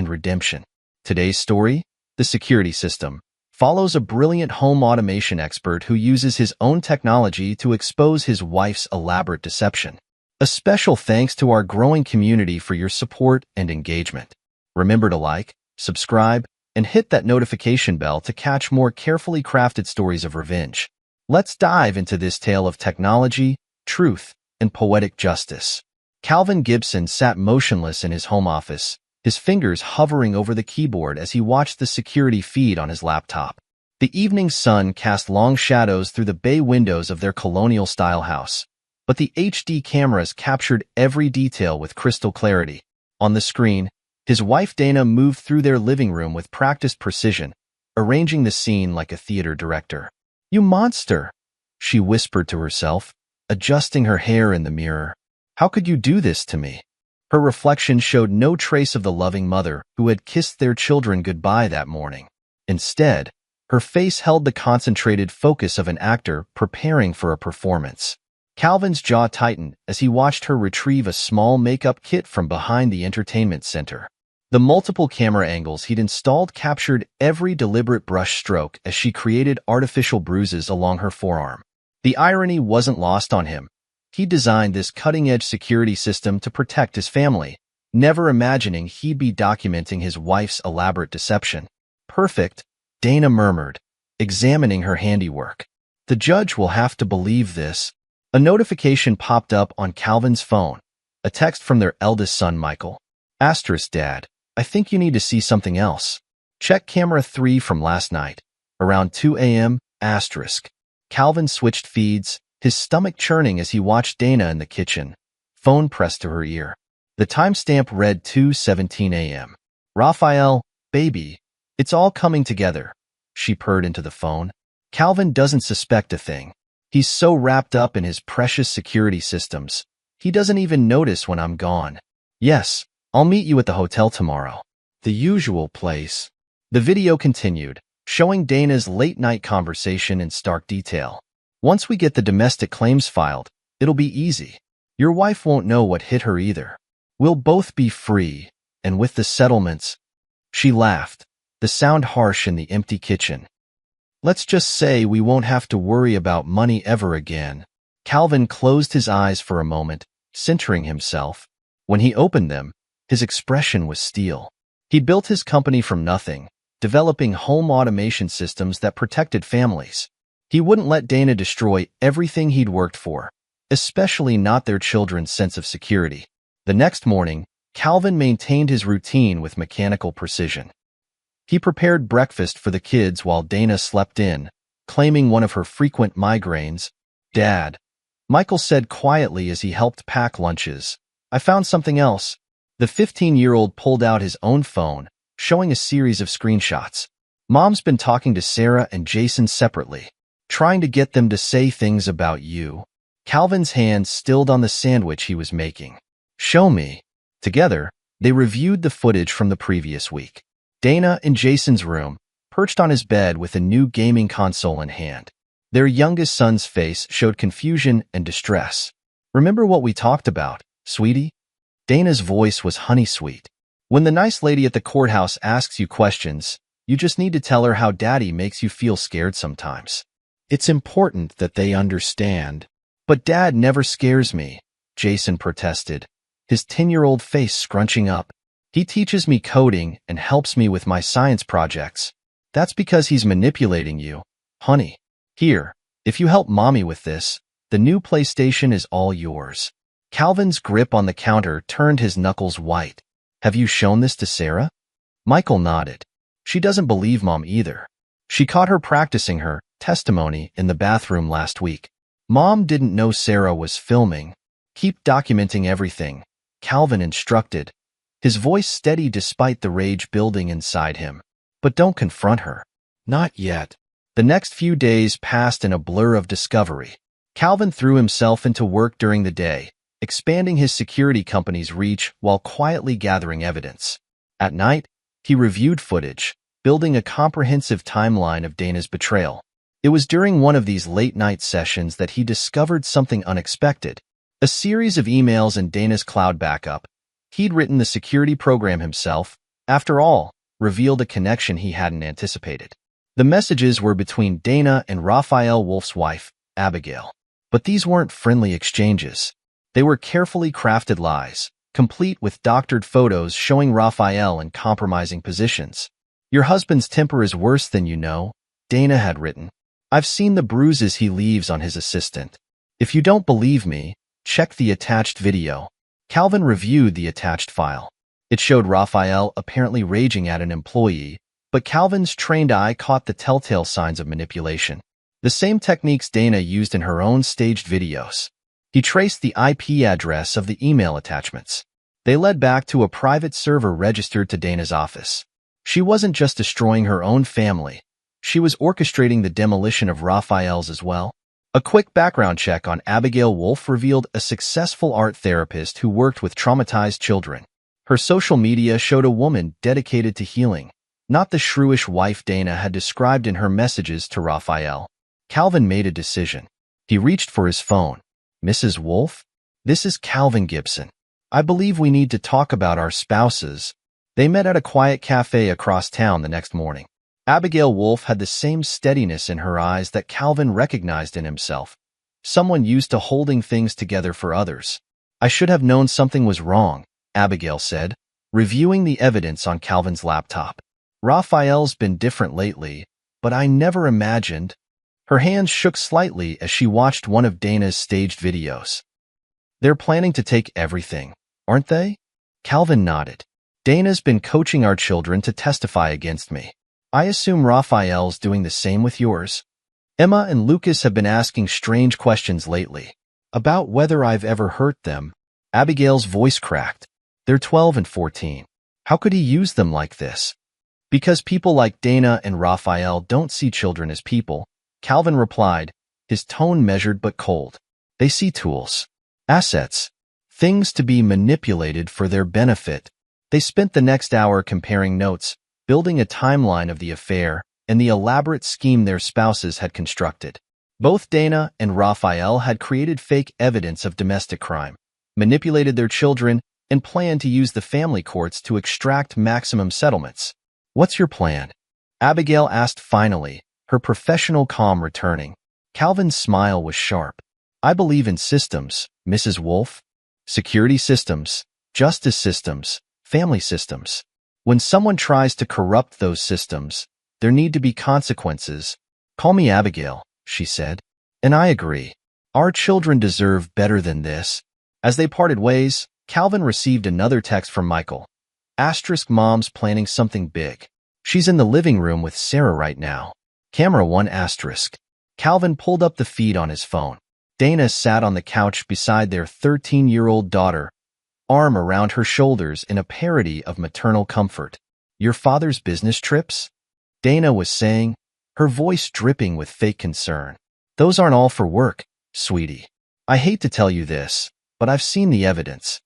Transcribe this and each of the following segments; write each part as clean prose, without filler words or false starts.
and redemption. Today's story, the security system, follows a brilliant home automation expert who uses his own technology to expose his wife's elaborate deception. A special thanks to our growing community for your support and engagement. Remember to like, subscribe, and hit that notification bell to catch more carefully crafted stories of revenge. Let's dive into this tale of technology, truth, and poetic justice. Calvin Gibson sat motionless in his home office, his fingers hovering over the keyboard as he watched the security feed on his laptop. The evening sun cast long shadows through the bay windows of their colonial-style house, but the HD cameras captured every detail with crystal clarity. On the screen, his wife Dana moved through their living room with practiced precision, arranging the scene like a theater director. "You monster," she whispered to herself, adjusting her hair in the mirror. "How could you do this to me?" Her reflection showed no trace of the loving mother who had kissed their children goodbye that morning. Instead, her face held the concentrated focus of an actor preparing for a performance. Calvin's jaw tightened as he watched her retrieve a small makeup kit from behind the entertainment center. The multiple camera angles he'd installed captured every deliberate brush stroke as she created artificial bruises along her forearm. The irony wasn't lost on him. He designed this cutting-edge security system to protect his family, never imagining he'd be documenting his wife's elaborate deception. "Perfect," Dana murmured, examining her handiwork. "The judge will have to believe this." A notification popped up on Calvin's phone, a text from their eldest son, Michael. "Dad, I think you need to see something else. Check camera 3 from last night, around 2 a.m. Calvin switched feeds, his stomach churning as he watched Dana in the kitchen, phone pressed to her ear. The timestamp read 2:17 a.m. "Raphael, baby, it's all coming together," she purred into the phone. Calvin doesn't suspect a thing. He's so wrapped up in his precious security systems, he doesn't even notice when I'm gone. "Yes, I'll meet you at the hotel tomorrow." The usual place. The video continued, showing Dana's late-night conversation in stark detail. "Once we get the domestic claims filed, it'll be easy. Your wife won't know what hit her either. We'll both be free, and with the settlements—" She laughed, the sound harsh in the empty kitchen. "Let's just say we won't have to worry about money ever again." Calvin closed his eyes for a moment, centering himself. When he opened them, his expression was steel. He built his company from nothing, developing home automation systems that protected families. He wouldn't let Dana destroy everything he'd worked for, especially not their children's sense of security. The next morning, Calvin maintained his routine with mechanical precision. He prepared breakfast for the kids while Dana slept in, claiming one of her frequent migraines. "Dad," Michael said quietly as he helped pack lunches, "I found something else." The 15-year-old pulled out his own phone, showing a series of screenshots. "Mom's been talking to Sarah and Jason separately, trying to get them to say things about you." Calvin's hand stilled on the sandwich he was making. "Show me." Together, they reviewed the footage from the previous week. Dana in Jason's room, perched on his bed with a new gaming console in hand. Their youngest son's face showed confusion and distress. "Remember what we talked about, sweetie?" Dana's voice was honey-sweet. "When the nice lady at the courthouse asks you questions, you just need to tell her how Daddy makes you feel scared sometimes. It's important that they understand." "But Dad never scares me," Jason protested, his 10-year-old face scrunching up. "He teaches me coding and helps me with my science projects." "That's because he's manipulating you, honey. Here, if you help Mommy with this, the new PlayStation is all yours." Calvin's grip on the counter turned his knuckles white. "Have you shown this to Sarah?" Michael nodded. "She doesn't believe Mom either. She caught her practicing her testimony in the bathroom last week. Mom didn't know Sarah was filming." "Keep documenting everything," Calvin instructed, his voice steady despite the rage building inside him. "But don't confront her." "Not yet." The next few days passed in a blur of discovery. Calvin threw himself into work during the day, expanding his security company's reach while quietly gathering evidence. At night, he reviewed footage, building a comprehensive timeline of Dana's betrayal. It was during one of these late-night sessions that he discovered something unexpected. A series of emails in Dana's cloud backup. He'd written the security program himself, after all, revealed a connection he hadn't anticipated. The messages were between Dana and Raphael Wolf's wife, Abigail. But these weren't friendly exchanges. They were carefully crafted lies, complete with doctored photos showing Raphael in compromising positions. "Your husband's temper is worse than you know," Dana had written. "I've seen the bruises he leaves on his assistant. If you don't believe me, check the attached video." Calvin reviewed the attached file. It showed Raphael apparently raging at an employee, but Calvin's trained eye caught the telltale signs of manipulation. The same techniques Dana used in her own staged videos. He traced the IP address of the email attachments. They led back to a private server registered to Dana's office. She wasn't just destroying her own family. She was orchestrating the demolition of Raphael's as well. A quick background check on Abigail Wolf revealed a successful art therapist who worked with traumatized children. Her social media showed a woman dedicated to healing, not the shrewish wife Dana had described in her messages to Raphael. Calvin made a decision. He reached for his phone. "Mrs. Wolf? This is Calvin Gibson. I believe we need to talk about our spouses." They met at a quiet cafe across town the next morning. Abigail Wolf had the same steadiness in her eyes that Calvin recognized in himself. Someone used to holding things together for others. "I should have known something was wrong," Abigail said, reviewing the evidence on Calvin's laptop. "Raphael's been different lately, but I never imagined." Her hands shook slightly as she watched one of Dana's staged videos. "They're planning to take everything, aren't they?" Calvin nodded. "Dana's been coaching our children to testify against me. I assume Raphael's doing the same with yours." "Emma and Lucas have been asking strange questions lately, about whether I've ever hurt them." Abigail's voice cracked. "They're 12 and 14. How could he use them like this?" "Because people like Dana and Raphael don't see children as people," Calvin replied, his tone measured but cold. "They see tools, assets, things to be manipulated for their benefit." They spent the next hour comparing notes, building a timeline of the affair and the elaborate scheme their spouses had constructed. Both Dana and Raphael had created fake evidence of domestic crime, manipulated their children, and planned to use the family courts to extract maximum settlements. "What's your plan?" Abigail asked finally, her professional calm returning. Calvin's smile was sharp. "I believe in systems, Mrs. Wolf. Security systems, justice systems, family systems. When someone tries to corrupt those systems, there need to be consequences." "Call me Abigail," she said. "And I agree. Our children deserve better than this." As they parted ways, Calvin received another text from Michael. "Mom's planning something big. She's in the living room with Sarah right now. Camera 1 asterisk." Calvin pulled up the feed on his phone. Dana sat on the couch beside their 13-year-old daughter, arm around her shoulders in a parody of maternal comfort. "Your father's business trips?" Dana was saying, her voice dripping with fake concern. "Those aren't all for work, sweetie. I hate to tell you this, but I've seen the evidence.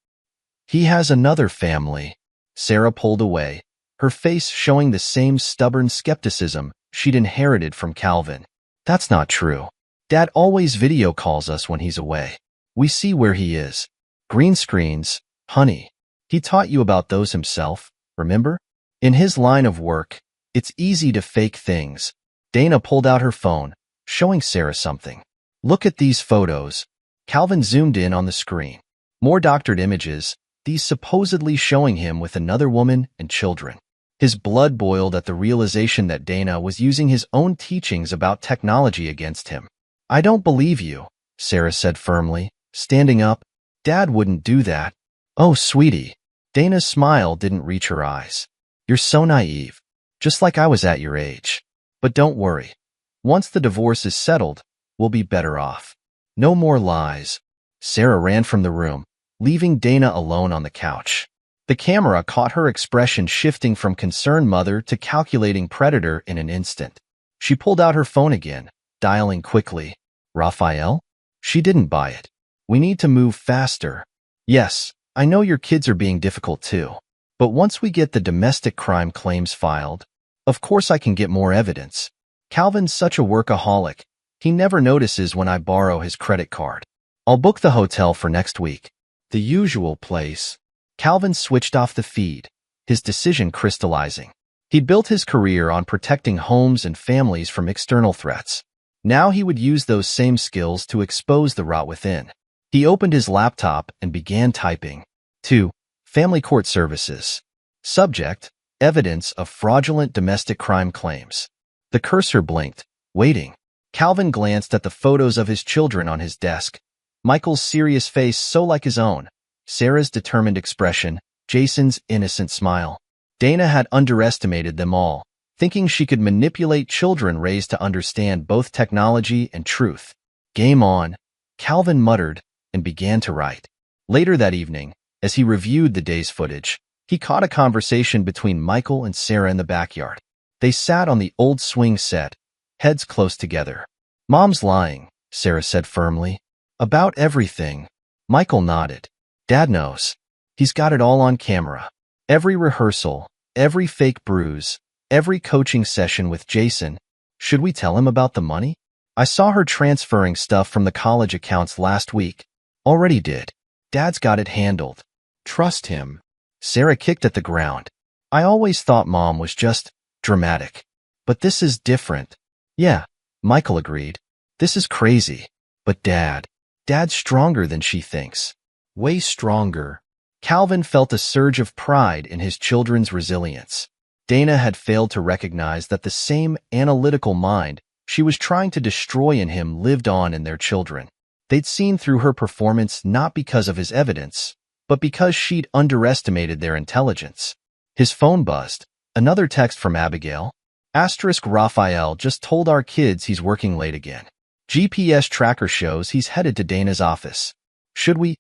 He has another family." Sarah pulled away, her face showing the same stubborn skepticism she'd inherited from Calvin. "That's not true. Dad always video calls us when he's away. We see where he is. Green screens, honey. He taught you about those himself, remember? In his line of work, it's easy to fake things." Dana pulled out her phone, showing Sarah something. "Look at these photos." Calvin zoomed in on the screen. More doctored images, these supposedly showing him with another woman and children. His blood boiled at the realization that Dana was using his own teachings about technology against him. "I don't believe you," Sarah said firmly, standing up. "Dad wouldn't do that." "Oh, sweetie." Dana's smile didn't reach her eyes. "You're so naive, just like I was at your age. But don't worry. Once the divorce is settled, we'll be better off. No more lies." Sarah ran from the room, leaving Dana alone on the couch. The camera caught her expression shifting from concerned mother to calculating predator in an instant. She pulled out her phone again, dialing quickly. "Raphael?" She didn't buy it. "We need to move faster." "Yes, I know your kids are being difficult too. But once we get the domestic crime claims filed, of course I can get more evidence. Calvin's such a workaholic. He never notices when I borrow his credit card. I'll book the hotel for next week." "The usual place." Calvin switched off the feed, his decision crystallizing. He'd built his career on protecting homes and families from external threats. Now he would use those same skills to expose the rot within. He opened his laptop and began typing. 2. Family Court Services. Subject: Evidence of fraudulent domestic crime claims. The cursor blinked, waiting. Calvin glanced at the photos of his children on his desk. Michael's serious face so like his own, Sarah's determined expression, Jason's innocent smile. Dana had underestimated them all, thinking she could manipulate children raised to understand both technology and truth. Game on, Calvin muttered and began to write. Later that evening, as he reviewed the day's footage, he caught a conversation between Michael and Sarah in the backyard. They sat on the old swing set, heads close together. "Mom's lying," Sarah said firmly. "About everything." Michael nodded. "Dad knows. He's got it all on camera. Every rehearsal, every fake bruise, every coaching session with Jason. Should we tell him about the money? I saw her transferring stuff from the college accounts last week. Already did. Dad's got it handled. Trust him." Sarah kicked at the ground. "I always thought Mom was just dramatic. But this is different." "Yeah," Michael agreed. "This is crazy. But Dad's stronger than she thinks. Way stronger." Calvin felt a surge of pride in his children's resilience. Dana had failed to recognize that the same analytical mind she was trying to destroy in him lived on in their children. They'd seen through her performance not because of his evidence, but because she'd underestimated their intelligence. His phone buzzed. Another text from Abigail. Raphael just told our kids he's working late again. GPS tracker shows he's headed to Dana's office. Should we?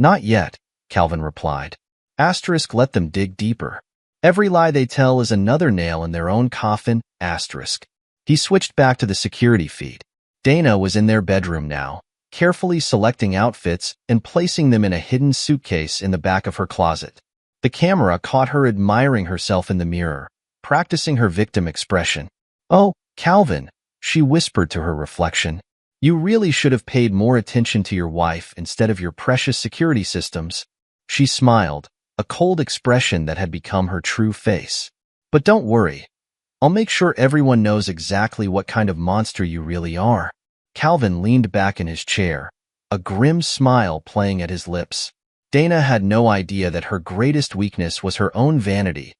Not yet, Calvin replied. Let them dig deeper. Every lie they tell is another nail in their own coffin. He switched back to the security feed. Dana was in their bedroom now, carefully selecting outfits and placing them in a hidden suitcase in the back of her closet. The camera caught her admiring herself in the mirror, practicing her victim expression. "Oh, Calvin," she whispered to her reflection. "You really should have paid more attention to your wife instead of your precious security systems." She smiled, a cold expression that had become her true face. "But don't worry. I'll make sure everyone knows exactly what kind of monster you really are." Calvin leaned back in his chair, a grim smile playing at his lips. Dana had no idea that her greatest weakness was her own vanity,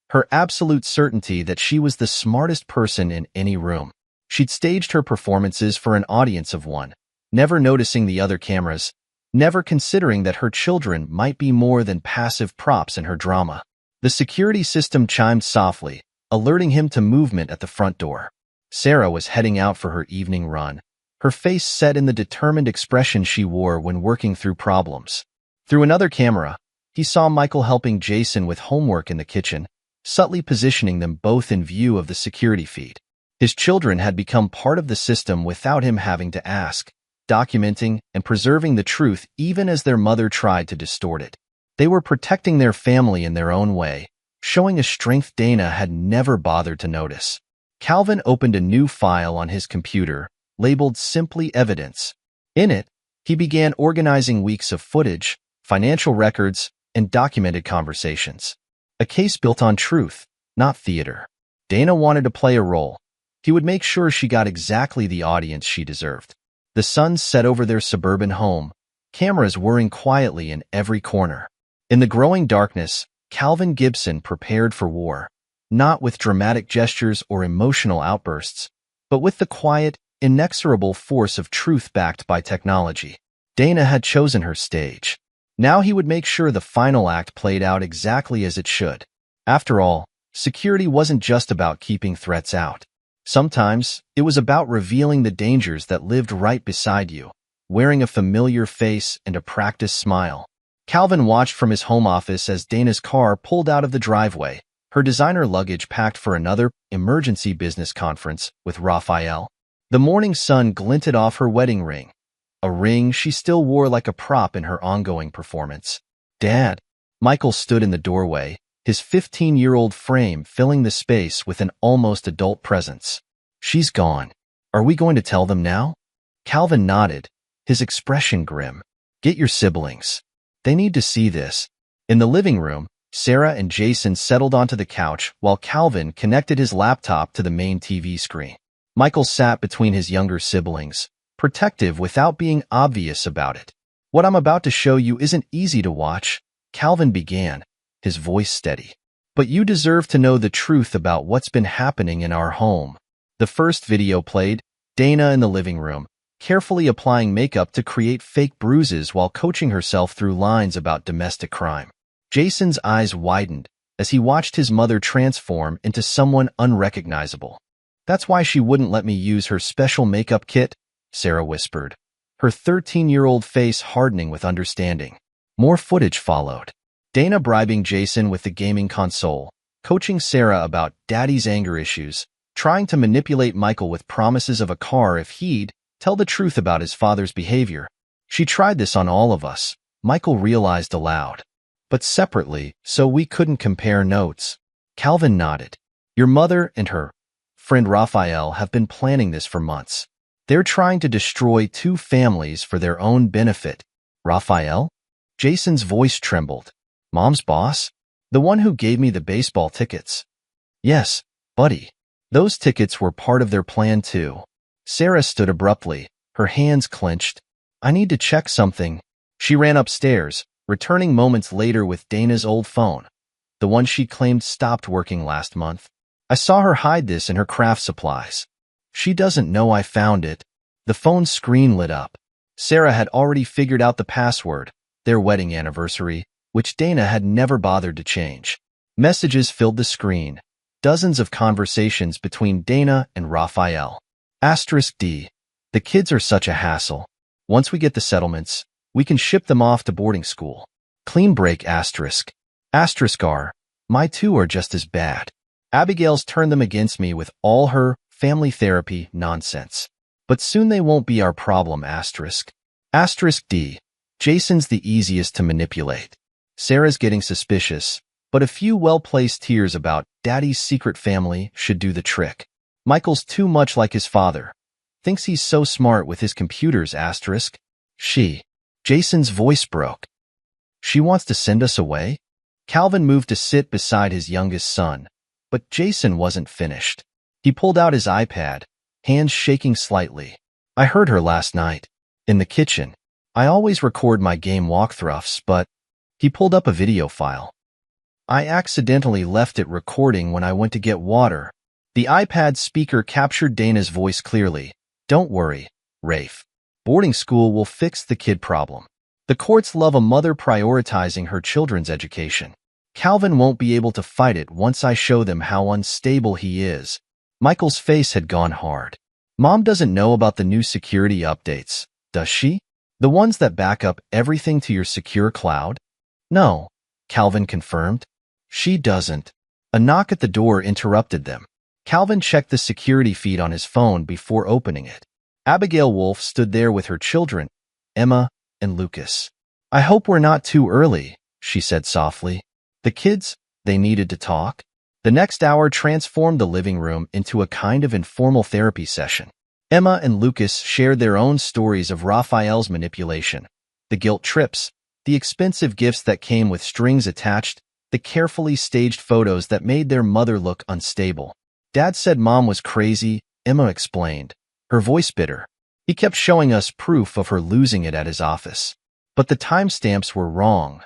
her absolute certainty that she was the smartest person in any room. She'd staged her performances for an audience of one, never noticing the other cameras, never considering that her children might be more than passive props in her drama. The security system chimed softly, alerting him to movement at the front door. Sarah was heading out for her evening run, her face set in the determined expression she wore when working through problems. Through another camera, he saw Michael helping Jason with homework in the kitchen, subtly positioning them both in view of the security feed. His children had become part of the system without him having to ask, documenting and preserving the truth even as their mother tried to distort it. They were protecting their family in their own way, showing a strength Dana had never bothered to notice. Calvin opened a new file on his computer, labeled simply Evidence. In it, he began organizing weeks of footage, financial records, and documented conversations. A case built on truth, not theater. Dana wanted to play a role. He would make sure she got exactly the audience she deserved. The sun set over their suburban home, cameras whirring quietly in every corner. In the growing darkness, Calvin Gibson prepared for war, not with dramatic gestures or emotional outbursts, but with the quiet, inexorable force of truth backed by technology. Dana had chosen her stage. Now he would make sure the final act played out exactly as it should. After all, security wasn't just about keeping threats out. Sometimes, it was about revealing the dangers that lived right beside you, wearing a familiar face and a practiced smile. Calvin watched from his home office as Dana's car pulled out of the driveway, her designer luggage packed for another emergency business conference with Raphael. The morning sun glinted off her wedding ring, a ring she still wore like a prop in her ongoing performance. "Dad." Michael stood in the doorway, his 15-year-old frame filling the space with an almost adult presence. "She's gone. Are we going to tell them now?" Calvin nodded, his expression grim. "Get your siblings. They need to see this." In the living room, Sarah and Jason settled onto the couch while Calvin connected his laptop to the main TV screen. Michael sat between his younger siblings, protective without being obvious about it. "What I'm about to show you isn't easy to watch," Calvin began, his voice steady. "But you deserve to know the truth about what's been happening in our home." The first video played, Dana in the living room, carefully applying makeup to create fake bruises while coaching herself through lines about domestic crime. Jason's eyes widened as he watched his mother transform into someone unrecognizable. "That's why she wouldn't let me use her special makeup kit," Sarah whispered, her 13-year-old face hardening with understanding. More footage followed. Dana bribing Jason with the gaming console, coaching Sarah about daddy's anger issues, trying to manipulate Michael with promises of a car if he'd tell the truth about his father's behavior. "She tried this on all of us," Michael realized aloud. "But separately, so we couldn't compare notes." Calvin nodded. "Your mother and her friend Raphael have been planning this for months. They're trying to destroy two families for their own benefit." "Raphael?" Jason's voice trembled. "Mom's boss? The one who gave me the baseball tickets?" "Yes, buddy. Those tickets were part of their plan too." Sarah stood abruptly, her hands clenched. "I need to check something." She ran upstairs, returning moments later with Dana's old phone, the one she claimed stopped working last month. "I saw her hide this in her craft supplies. She doesn't know I found it." The phone's screen lit up. Sarah had already figured out the password, their wedding anniversary, which Dana had never bothered to change. Messages filled the screen, dozens of conversations between Dana and Raphael. *D. The kids are such a hassle. Once we get the settlements, we can ship them off to boarding school. Clean break *R. My two are just as bad. Abigail's turned them against me with all her family therapy nonsense. But soon they won't be our problem *D. Jason's the easiest to manipulate. Sarah's getting suspicious, but a few well-placed tears about daddy's secret family should do the trick. Michael's too much like his father. Thinks he's so smart with his computers She. Jason's voice broke. "She wants to send us away?" Calvin moved to sit beside his youngest son, but Jason wasn't finished. He pulled out his iPad, hands shaking slightly. "I heard her last night. In the kitchen. I always record my game walkthroughs, but..." He pulled up a video file. "I accidentally left it recording when I went to get water." The iPad speaker captured Dana's voice clearly. "Don't worry, Rafe. Boarding school will fix the kid problem. The courts love a mother prioritizing her children's education. Calvin won't be able to fight it once I show them how unstable he is." Michael's face had gone hard. "Mom doesn't know about the new security updates, does she? The ones that back up everything to your secure cloud?" "No," Calvin confirmed. "She doesn't." A knock at the door interrupted them. Calvin checked the security feed on his phone before opening it. Abigail Wolf stood there with her children, Emma and Lucas. "I hope we're not too early," she said softly. The kids, they needed to talk. The next hour transformed the living room into a kind of informal therapy session. Emma and Lucas shared their own stories of Raphael's manipulation, the guilt trips, the expensive gifts that came with strings attached, the carefully staged photos that made their mother look unstable. "Dad said Mom was crazy," Emma explained, her voice bitter. "He kept showing us proof of her losing it at his office. But the timestamps were wrong.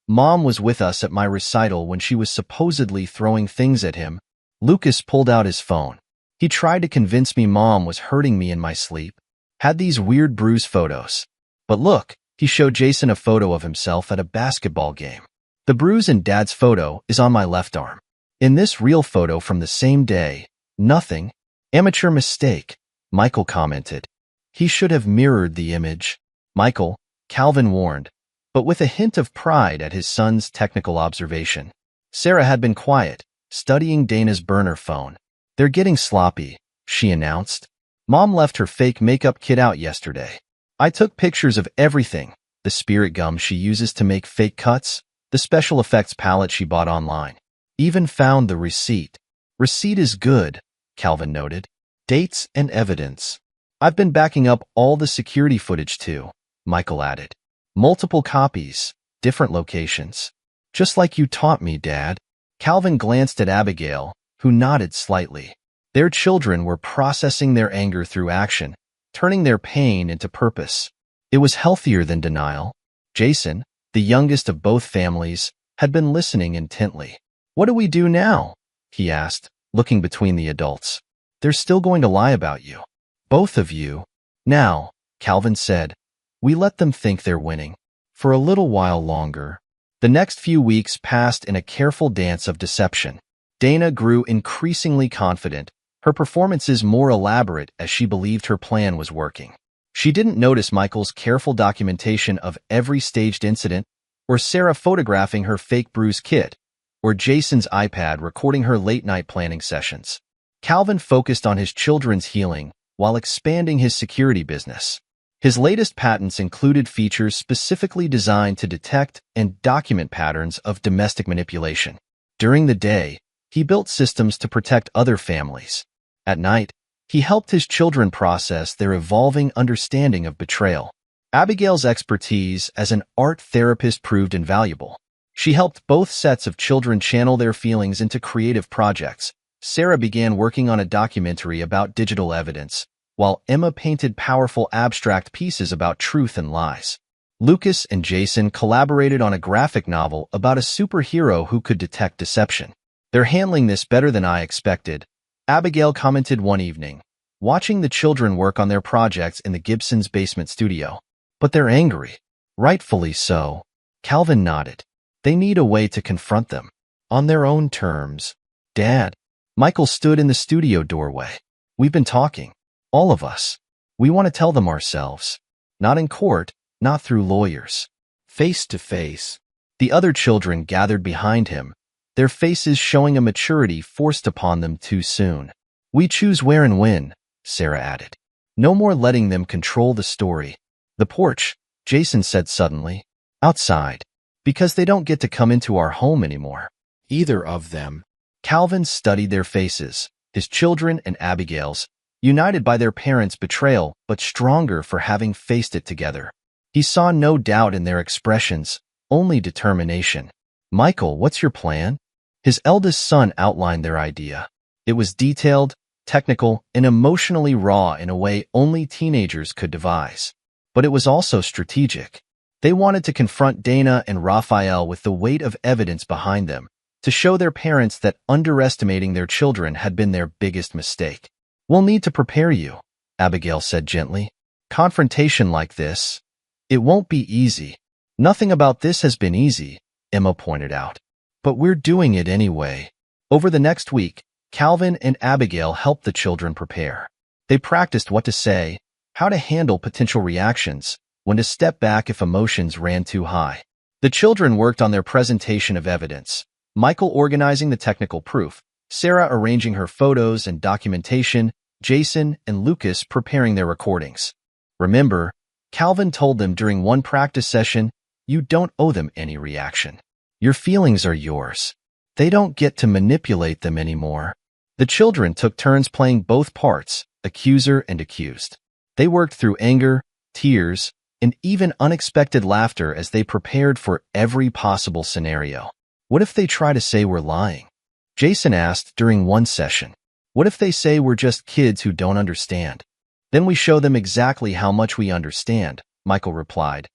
Mom was with us at my recital when she was supposedly throwing things at him." Lucas pulled out his phone. "He tried to convince me Mom was hurting me in my sleep. Had these weird bruise photos. But look," he showed Jason a photo of himself at a basketball game. "The bruise in Dad's photo is on my left arm. In this real photo from the same day, nothing. Amateur mistake," Michael commented. "He should have mirrored the image." "Michael," Calvin warned, but with a hint of pride at his son's technical observation. Sarah had been quiet, studying Dana's burner phone. "They're getting sloppy," she announced. "Mom left her fake makeup kit out yesterday. I took pictures of everything, the spirit gum she uses to make fake cuts, the special effects palette she bought online. Even found the receipt." "Receipt is good," Calvin noted. "Dates and evidence. I've been backing up all the security footage too," Michael added. "Multiple copies, different locations." Just like you taught me, Dad. Calvin glanced at Abigail, who nodded slightly. Their children were processing their anger through action, turning their pain into purpose. It was healthier than denial. Jason, the youngest of both families, had been listening intently. "What do we do now?" he asked, looking between the adults. "They're still going to lie about you. Both of you." "Now," Calvin said, "we let them think they're winning. For a little while longer." The next few weeks passed in a careful dance of deception. Dana grew increasingly confident, her performances more elaborate as she believed her plan was working. She didn't notice Michael's careful documentation of every staged incident, or Sarah photographing her fake bruise kit, or Jason's iPad recording her late-night planning sessions. Calvin focused on his children's healing while expanding his security business. His latest patents included features specifically designed to detect and document patterns of domestic manipulation. During the day, he built systems to protect other families. At night, he helped his children process their evolving understanding of betrayal. Abigail's expertise as an art therapist proved invaluable. She helped both sets of children channel their feelings into creative projects. Sarah began working on a documentary about digital evidence, while Emma painted powerful abstract pieces about truth and lies. Lucas and Jason collaborated on a graphic novel about a superhero who could detect deception. "They're handling this better than I expected," Abigail commented one evening, watching the children work on their projects in the Gibsons' basement studio. "But they're angry." "Rightfully so," Calvin nodded. "They need a way to confront them. On their own terms." "Dad." Michael stood in the studio doorway. "We've been talking. All of us. We want to tell them ourselves. Not in court, not through lawyers. Face to face." The other children gathered behind him, their faces showing a maturity forced upon them too soon. "We choose where and when," Sarah added. "No more letting them control the story." "The porch," Jason said suddenly. "Outside. Because they don't get to come into our home anymore." "Either of them." Calvin studied their faces, his children and Abigail's, united by their parents' betrayal, but stronger for having faced it together. He saw no doubt in their expressions, only determination. "Michael, what's your plan?" His eldest son outlined their idea. It was detailed, technical, and emotionally raw in a way only teenagers could devise. But it was also strategic. They wanted to confront Dana and Raphael with the weight of evidence behind them, to show their parents that underestimating their children had been their biggest mistake. "We'll need to prepare you," Abigail said gently. "Confrontation like this, it won't be easy." "Nothing about this has been easy," Emma pointed out. "But we're doing it anyway." Over the next week, Calvin and Abigail helped the children prepare. They practiced what to say, how to handle potential reactions, when to step back if emotions ran too high. The children worked on their presentation of evidence, Michael organizing the technical proof, Sarah arranging her photos and documentation, Jason and Lucas preparing their recordings. Remember, Calvin told them during one practice session, you don't owe them any reaction. Your feelings are yours. They don't get to manipulate them anymore. The children took turns playing both parts, accuser and accused. They worked through anger, tears, and even unexpected laughter as they prepared for every possible scenario. "What if they try to say we're lying?" Jason asked during one session. "What if they say we're just kids who don't understand?" "Then we show them exactly how much we understand," Michael replied,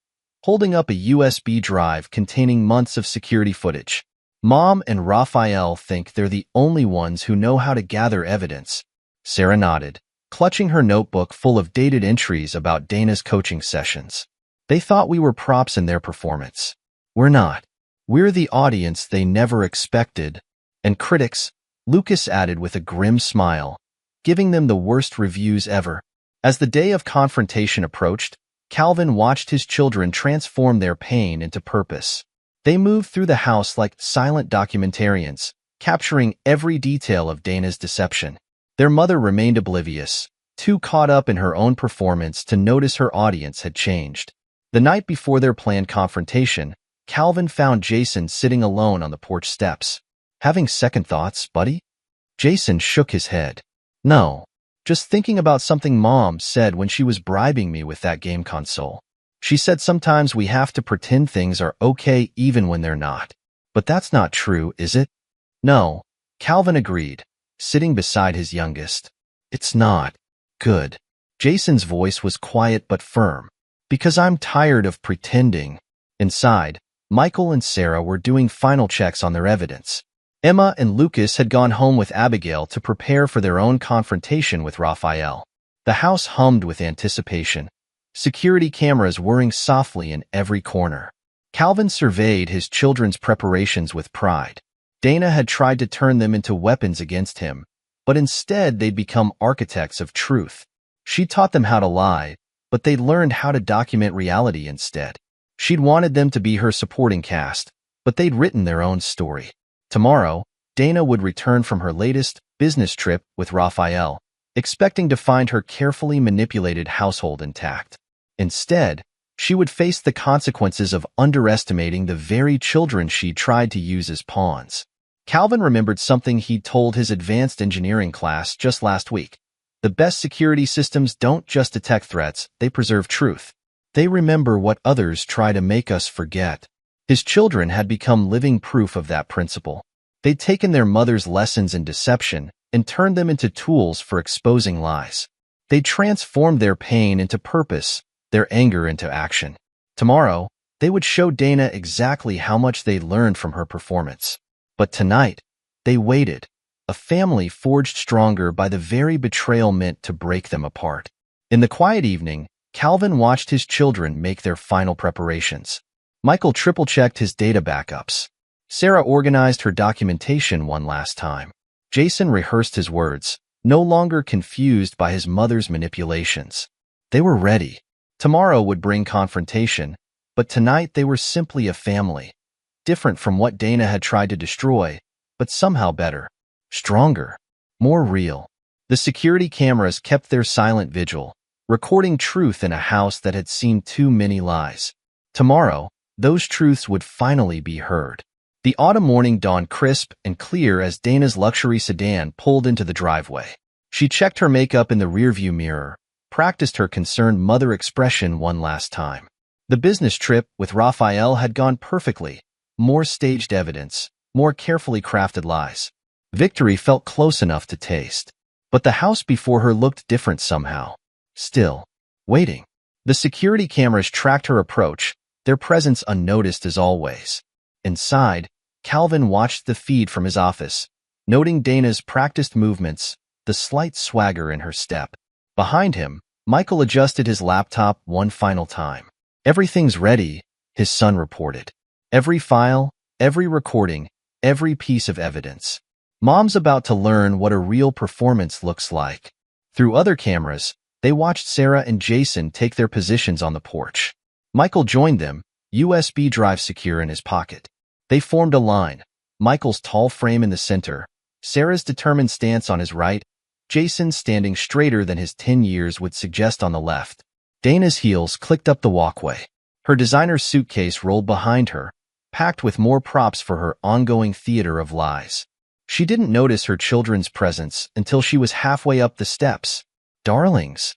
holding up a USB drive containing months of security footage. "Mom and Raphael think they're the only ones who know how to gather evidence." Sarah nodded, clutching her notebook full of dated entries about Dana's coaching sessions. "They thought we were props in their performance. We're not. We're the audience they never expected." "And critics," Lucas added with a grim smile, giving them the worst reviews ever. As the day of confrontation approached, Calvin watched his children transform their pain into purpose. They moved through the house like silent documentarians, capturing every detail of Dana's deception. Their mother remained oblivious, too caught up in her own performance to notice her audience had changed. The night before their planned confrontation, Calvin found Jason sitting alone on the porch steps. "Having second thoughts, buddy?" Jason shook his head. "No. Just thinking about something Mom said when she was bribing me with that game console. She said sometimes we have to pretend things are okay even when they're not. But that's not true, is it? No, Calvin agreed, sitting beside his youngest. It's not. Good. Jason's voice was quiet but firm. Because I'm tired of pretending. Inside, Michael and Sarah were doing final checks on their evidence. Emma and Lucas had gone home with Abigail to prepare for their own confrontation with Raphael. The house hummed with anticipation, security cameras whirring softly in every corner. Calvin surveyed his children's preparations with pride. Dana had tried to turn them into weapons against him, but instead they'd become architects of truth. She taught them how to lie, but they'd learned how to document reality instead. She'd wanted them to be her supporting cast, but they'd written their own story. Tomorrow, Dana would return from her latest business trip with Raphael, expecting to find her carefully manipulated household intact. Instead, she would face the consequences of underestimating the very children she tried to use as pawns. Calvin remembered something he'd told his advanced engineering class just last week. The best security systems don't just detect threats, they preserve truth. They remember what others try to make us forget. His children had become living proof of that principle. They'd taken their mother's lessons in deception and turned them into tools for exposing lies. They transformed their pain into purpose, their anger into action. Tomorrow, they would show Dana exactly how much they learned from her performance. But tonight, they waited, a family forged stronger by the very betrayal meant to break them apart. In the quiet evening, Calvin watched his children make their final preparations. Michael triple-checked his data backups. Sarah organized her documentation one last time. Jason rehearsed his words, no longer confused by his mother's manipulations. They were ready. Tomorrow would bring confrontation, but tonight they were simply a family. Different from what Dana had tried to destroy, but somehow better, stronger, more real. The security cameras kept their silent vigil, recording truth in a house that had seen too many lies. Tomorrow, those truths would finally be heard. The autumn morning dawned crisp and clear as Dana's luxury sedan pulled into the driveway. She checked her makeup in the rearview mirror, practiced her concerned mother expression one last time. The business trip with Raphael had gone perfectly. More staged evidence, more carefully crafted lies. Victory felt close enough to taste. But the house before her looked different somehow. Still, waiting. The security cameras tracked her approach, their presence unnoticed as always. Inside, Calvin watched the feed from his office, noting Dana's practiced movements, the slight swagger in her step. Behind him, Michael adjusted his laptop one final time. Everything's ready, his son reported. Every file, every recording, every piece of evidence. Mom's about to learn what a real performance looks like. Through other cameras, they watched Sarah and Jason take their positions on the porch. Michael joined them, USB drive secure in his pocket. They formed a line, Michael's tall frame in the center, Sarah's determined stance on his right, Jason standing straighter than his 10 years would suggest on the left. Dana's heels clicked up the walkway. Her designer suitcase rolled behind her, packed with more props for her ongoing theater of lies. She didn't notice her children's presence until she was halfway up the steps. Darlings.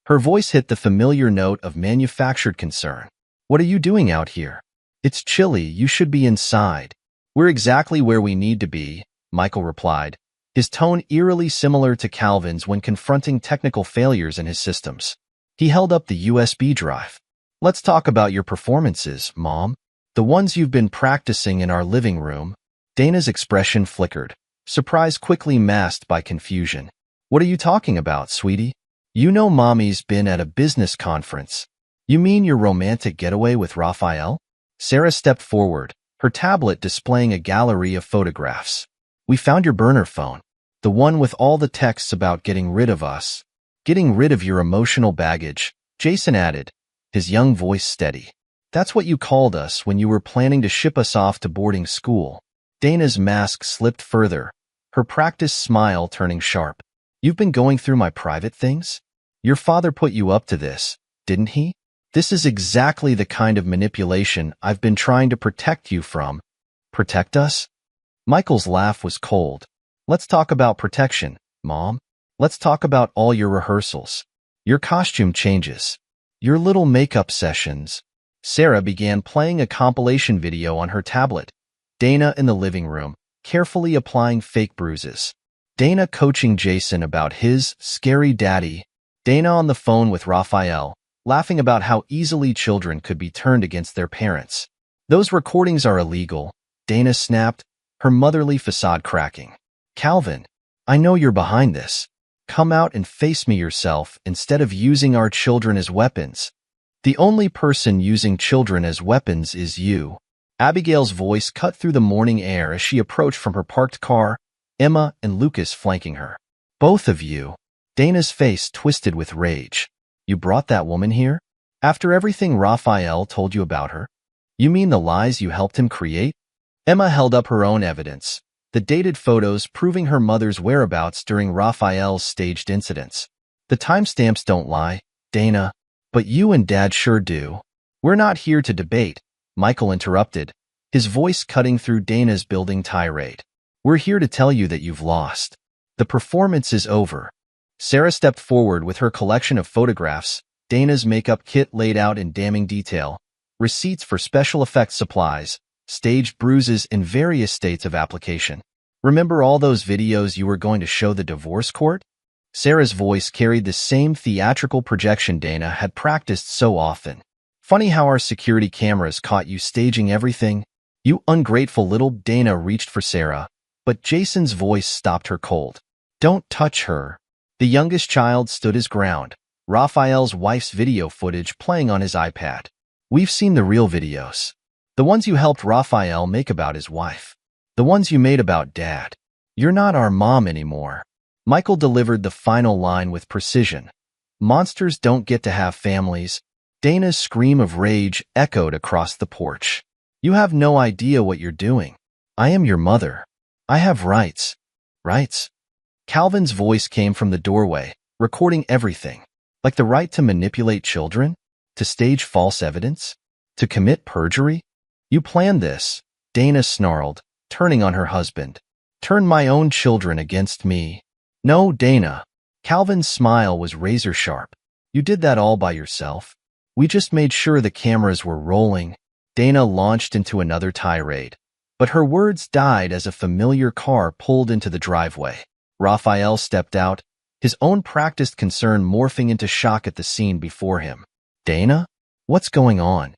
Her voice hit the familiar note of manufactured concern. What are you doing out here? It's chilly, you should be inside. We're exactly where we need to be, Michael replied, his tone eerily similar to Calvin's when confronting technical failures in his systems. He held up the USB drive. Let's talk about your performances, Mom. The ones you've been practicing in our living room. Dana's expression flickered, surprise quickly masked by confusion. What are you talking about, sweetie? You know Mommy's been at a business conference. You mean your romantic getaway with Raphael? Sarah stepped forward, her tablet displaying a gallery of photographs. We found your burner phone. The one with all the texts about getting rid of us. Getting rid of your emotional baggage, Jason added, his young voice steady. That's what you called us when you were planning to ship us off to boarding school. Dana's mask slipped further, her practiced smile turning sharp. You've been going through my private things? Your father put you up to this, didn't he? This is exactly the kind of manipulation I've been trying to protect you from. Protect us? Michael's laugh was cold. Let's talk about protection, Mom. Let's talk about all your rehearsals. Your costume changes. Your little makeup sessions. Sarah began playing a compilation video on her tablet, Dana in the living room, carefully applying fake bruises. Dana coaching Jason about his scary daddy. Dana on the phone with Raphael, laughing about how easily children could be turned against their parents. Those recordings are illegal, Dana snapped, her motherly facade cracking. Calvin, I know you're behind this. Come out and face me yourself instead of using our children as weapons. The only person using children as weapons is you. Abigail's voice cut through the morning air as she approached from her parked car, Emma and Lucas flanking her. Both of you. Dana's face twisted with rage. You brought that woman here? After everything Raphael told you about her? You mean the lies you helped him create? Emma held up her own evidence, the dated photos proving her mother's whereabouts during Raphael's staged incidents. The timestamps don't lie, Dana, but you and Dad sure do. We're not here to debate, Michael interrupted, his voice cutting through Dana's building tirade. We're here to tell you that you've lost. The performance is over. Sarah stepped forward with her collection of photographs, Dana's makeup kit laid out in damning detail, receipts for special effects supplies, staged bruises in various states of application. Remember all those videos you were going to show the divorce court? Sarah's voice carried the same theatrical projection Dana had practiced so often. Funny how our security cameras caught you staging everything. You ungrateful little. Dana reached for Sarah, but Jason's voice stopped her cold. Don't touch her. The youngest child stood his ground, Raphael's wife's video footage playing on his iPad. We've seen the real videos. The ones you helped Raphael make about his wife. The ones you made about Dad. You're not our mom anymore. Michael delivered the final line with precision. Monsters don't get to have families. Dana's scream of rage echoed across the porch. You have no idea what you're doing. I am your mother. I have rights. Rights? Calvin's voice came from the doorway, recording everything. Like the right to manipulate children? To stage false evidence? To commit perjury? You planned this, Dana snarled, turning on her husband. Turn my own children against me. No, Dana. Calvin's smile was razor sharp. You did that all by yourself. We just made sure the cameras were rolling. Dana launched into another tirade, but her words died as a familiar car pulled into the driveway. Raphael stepped out, his own practiced concern morphing into shock at the scene before him. Dana? What's going on?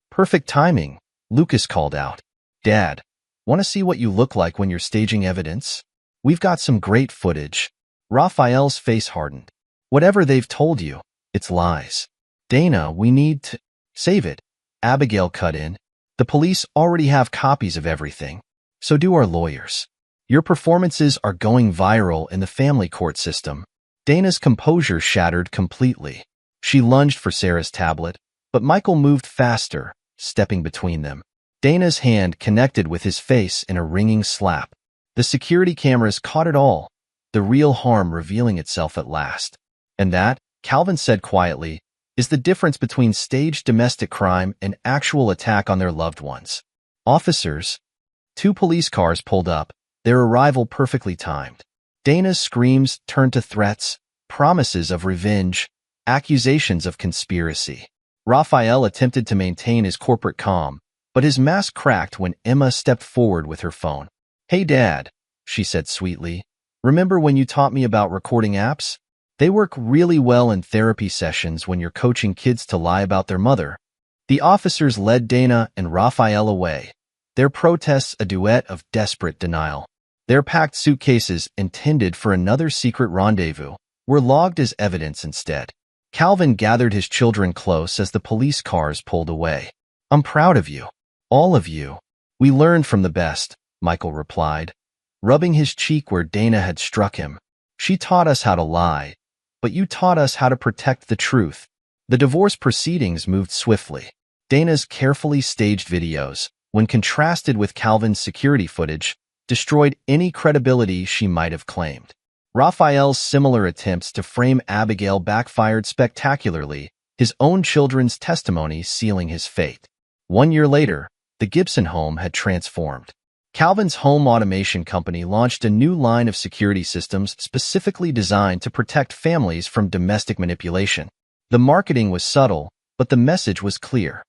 Perfect timing, Lucas called out. Dad, want to see what you look like when you're staging evidence? We've got some great footage. Raphael's face hardened. Whatever they've told you, it's lies. Dana, we need to save it. Abigail cut in. The police already have copies of everything. So do our lawyers. Your performances are going viral in the family court system. Dana's composure shattered completely. She lunged for Sarah's tablet, but Michael moved faster, stepping between them. Dana's hand connected with his face in a ringing slap. The security cameras caught it all, the real harm revealing itself at last. And that, Calvin said quietly, is the difference between staged domestic crime and actual attack on their loved ones. Officers. 2 police cars pulled up, their arrival perfectly timed. Dana's screams turned to threats, promises of revenge, accusations of conspiracy. Raphael attempted to maintain his corporate calm, but his mask cracked when Emma stepped forward with her phone. Hey Dad, she said sweetly, remember when you taught me about recording apps? They work really well in therapy sessions when you're coaching kids to lie about their mother. The officers led Dana and Raphael away, their protests a duet of desperate denial. Their packed suitcases intended for another secret rendezvous were logged as evidence instead. Calvin gathered his children close as the police cars pulled away. I'm proud of you. All of you. We learned from the best, Michael replied, rubbing his cheek where Dana had struck him. She taught us how to lie, but you taught us how to protect the truth. The divorce proceedings moved swiftly. Dana's carefully staged videos, when contrasted with Calvin's security footage, destroyed any credibility she might have claimed. Raphael's similar attempts to frame Abigail backfired spectacularly, his own children's testimony sealing his fate. 1 year later, the Gibson home had transformed. Calvin's home automation company launched a new line of security systems specifically designed to protect families from domestic manipulation. The marketing was subtle, but the message was clear.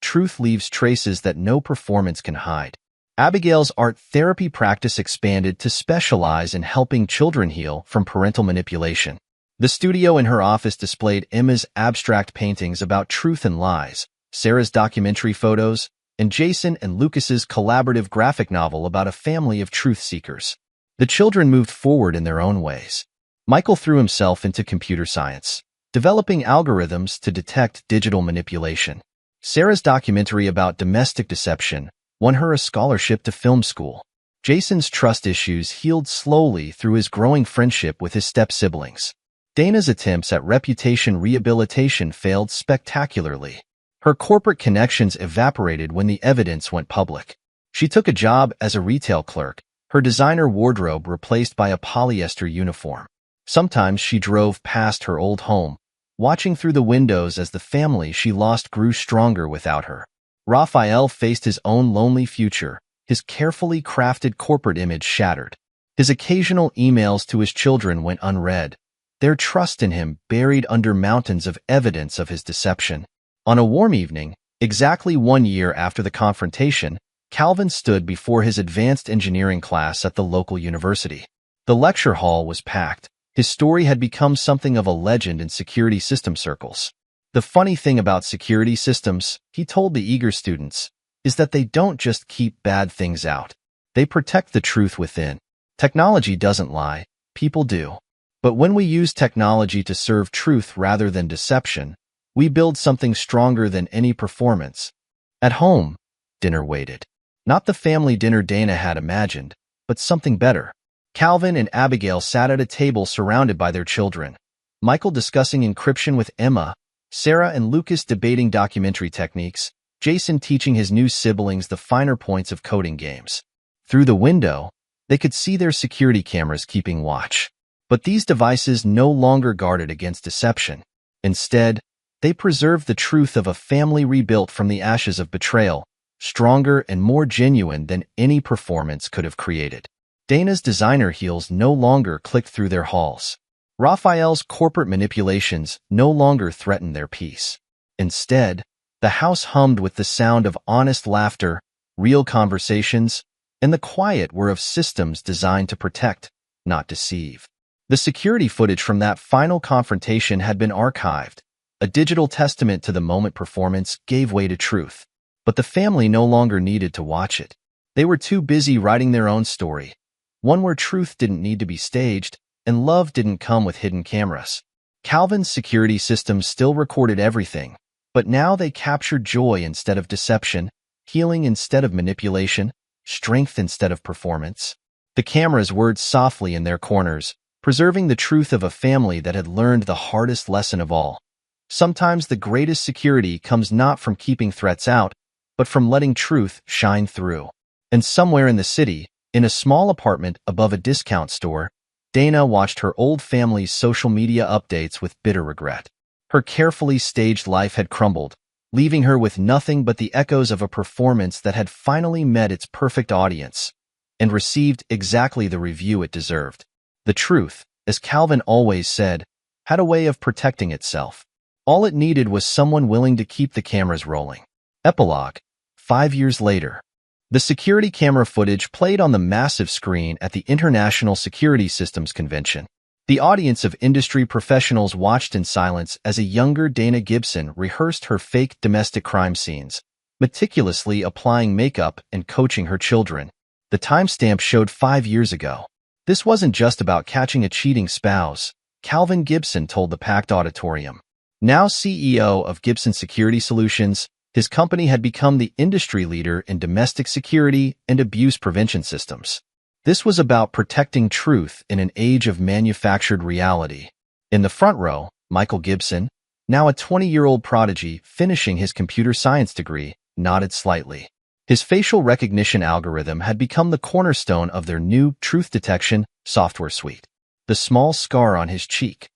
Truth leaves traces that no performance can hide. Abigail's art therapy practice expanded to specialize in helping children heal from parental manipulation. The studio in her office displayed Emma's abstract paintings about truth and lies, Sarah's documentary photos, and Jason and Lucas's collaborative graphic novel about a family of truth seekers. The children moved forward in their own ways. Michael threw himself into computer science, developing algorithms to detect digital manipulation. Sarah's documentary about domestic deception won her a scholarship to film school. Jason's trust issues healed slowly through his growing friendship with his step-siblings. Dana's attempts at reputation rehabilitation failed spectacularly. Her corporate connections evaporated when the evidence went public. She took a job as a retail clerk, her designer wardrobe replaced by a polyester uniform. Sometimes she drove past her old home, watching through the windows as the family she lost grew stronger without her. Raphael faced his own lonely future, his carefully crafted corporate image shattered. His occasional emails to his children went unread, their trust in him buried under mountains of evidence of his deception. On a warm evening, exactly 1 year after the confrontation, Calvin stood before his advanced engineering class at the local university. The lecture hall was packed. His story had become something of a legend in security system circles. The funny thing about security systems, he told the eager students, is that they don't just keep bad things out. They protect the truth within. Technology doesn't lie, people do. But when we use technology to serve truth rather than deception, we build something stronger than any performance. At home, dinner waited. Not the family dinner Dana had imagined, but something better. Calvin and Abigail sat at a table surrounded by their children. Michael discussing encryption with Emma, Sarah and Lucas debating documentary techniques, Jason teaching his new siblings the finer points of coding games. Through the window, they could see their security cameras keeping watch. But these devices no longer guarded against deception. Instead, they preserved the truth of a family rebuilt from the ashes of betrayal, stronger and more genuine than any performance could have created. Dana's designer heels no longer clicked through their halls. Raphael's corporate manipulations no longer threatened their peace. Instead, the house hummed with the sound of honest laughter, real conversations, and the quiet whir of systems designed to protect, not deceive. The security footage from that final confrontation had been archived. A digital testament to the moment performance gave way to truth. But the family no longer needed to watch it. They were too busy writing their own story, one where truth didn't need to be staged, and love didn't come with hidden cameras. Calvin's security systems still recorded everything, but now they captured joy instead of deception, healing instead of manipulation, strength instead of performance. The cameras whirred softly in their corners, preserving the truth of a family that had learned the hardest lesson of all. Sometimes the greatest security comes not from keeping threats out, but from letting truth shine through. And somewhere in the city, in a small apartment above a discount store, Dana watched her old family's social media updates with bitter regret. Her carefully staged life had crumbled, leaving her with nothing but the echoes of a performance that had finally met its perfect audience and received exactly the review it deserved. The truth, as Calvin always said, had a way of protecting itself. All it needed was someone willing to keep the cameras rolling. Epilogue. 5 years later. The security camera footage played on the massive screen at the International Security Systems Convention. The audience of industry professionals watched in silence as a younger Dana Gibson rehearsed her fake domestic crime scenes, meticulously applying makeup and coaching her children. The timestamp showed 5 years ago. This wasn't just about catching a cheating spouse, Calvin Gibson told the packed auditorium. Now CEO of Gibson Security Solutions, his company had become the industry leader in domestic security and abuse prevention systems. This was about protecting truth in an age of manufactured reality. In the front row, Michael Gibson, now a 20-year-old prodigy finishing his computer science degree, nodded slightly. His facial recognition algorithm had become the cornerstone of their new truth detection software suite. The small scar on his cheek,